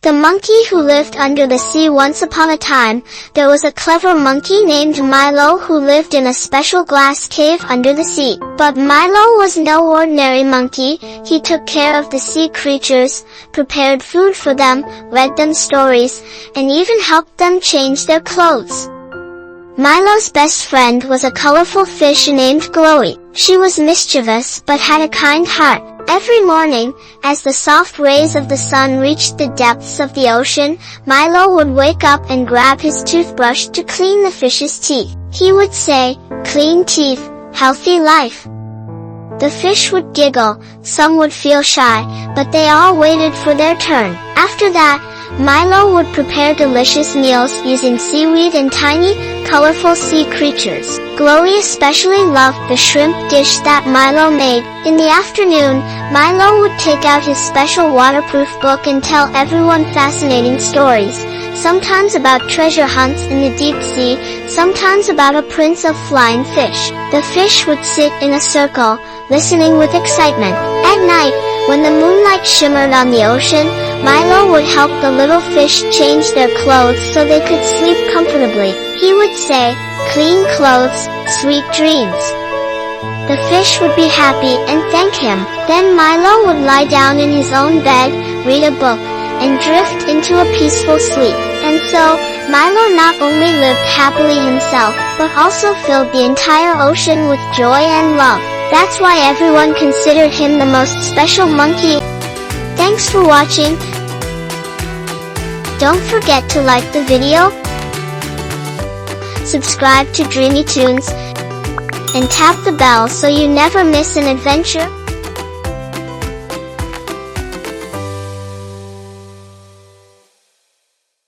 The monkey who lived under the sea. Once upon a time, there was a clever monkey named Milo who lived in a special glass cave under the sea. But Milo was no ordinary monkey. He took care of the sea creatures, prepared food for them, read them stories, and even helped them change their clothes. Milo's best friend was a colorful fish named Glowy. She was mischievous but had a kind heart. Every morning, as the soft rays of the sun reached the depths of the ocean, Milo would wake up and grab his toothbrush to clean the fish's teeth. He would say, "Clean teeth, healthy life." The fish would giggle, some would feel shy, but they all waited for their turn. After that, Milo would prepare delicious meals using seaweed and tiny, colorful sea creatures. Glowy especially loved the shrimp dish that Milo made. In the afternoon, Milo would take out his special waterproof book and tell everyone fascinating stories, sometimes about treasure hunts in the deep sea, sometimes about a prince of flying fish. The fish would sit in a circle, listening with excitement. At night, when the moonlight shimmered on the ocean, Milo would help the little fish change their clothes so they could sleep comfortably. He would say, "Clean clothes, sweet dreams." The fish would be happy and thank him. Then Milo would lie down in his own bed, read a book, and drift into a peaceful sleep. And so, Milo not only lived happily himself, but also filled the entire ocean with joy and love. That's why everyone considered him the most special monkey. Thanks for watching. Don't forget to like the video, subscribe to Dreamy Tunes, and tap the bell so you never miss an adventure.